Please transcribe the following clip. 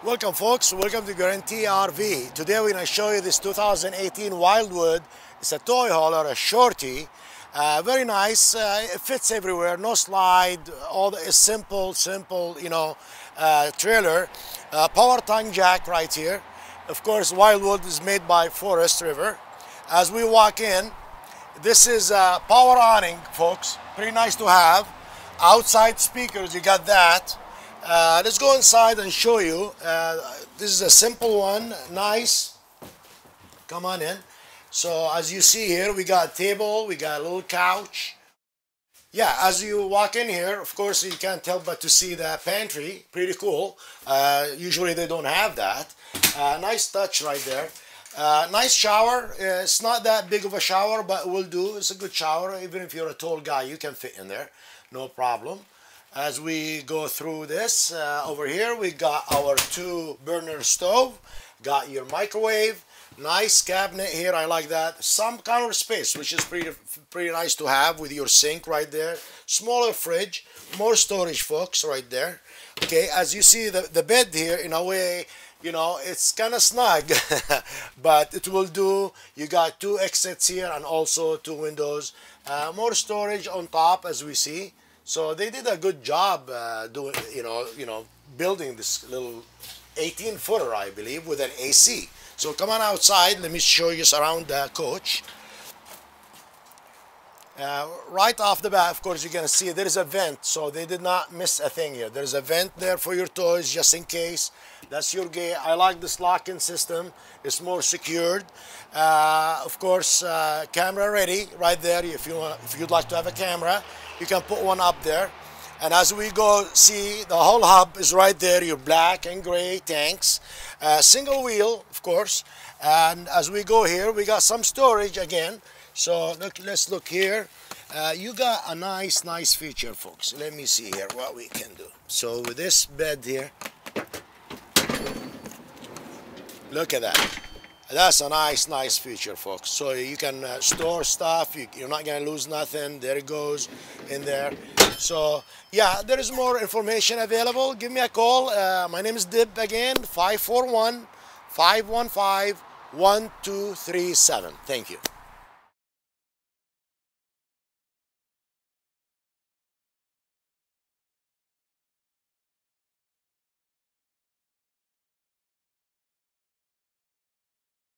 Welcome folks, welcome to Guaranty RV. Today we're going to show you this 2018 Wildwood. It's a toy hauler, a shorty. Very nice, it fits everywhere, no slide, all the simple, trailer. Power tongue jack right here. Of course, Wildwood is made by Forest River. As we walk in, this is power awning, folks. Pretty nice to have. Outside speakers, you got that. Let's go inside and show you. This is a simple one, nice. Come on in. So as you see here, we got a table, we got a little couch. Yeah, as you walk in here, of course, you can't help but to see the pantry. Pretty cool. Usually they don't have that. Nice touch right there. Nice shower. It's not that big of a shower, but it will do. It's a good shower. Even if you're a tall guy, you can fit in there. No problem. As we go through this, over here we got our 2-burner stove, got your microwave, nice cabinet here, I like that, some counter space, which is pretty nice to have with your sink right there, smaller fridge, more storage folks right there. Okay, as you see the bed here, in a way, you know, it's kind of snug, but it will do. You got 2 exits here and also 2 windows, more storage on top as we see. So they did a good job doing, building this little 18-footer, I believe, with an AC. So come on outside. Let me show you around the coach. Right off the bat, of course, you're going to see there is a vent. So they did not miss a thing here. There's a vent there for your toys, just in case. That's your gate. I like this lock-in system. It's more secured. Of course, camera ready right there. If you'd like to have a camera, you can put one up there. And as we go, see the whole hub is right there. Your black and gray tanks, single wheel, of course. And as we go here, we got some storage again. So let's look here. You got a nice feature, folks. Let me see here what we can do. So with this bed here, look at that. That's a nice feature, folks. So you can store stuff. You're not going to lose nothing. There it goes in there. So yeah, there is more information available. Give me a call. My name is Dib again, 541-515-1237. Thank you.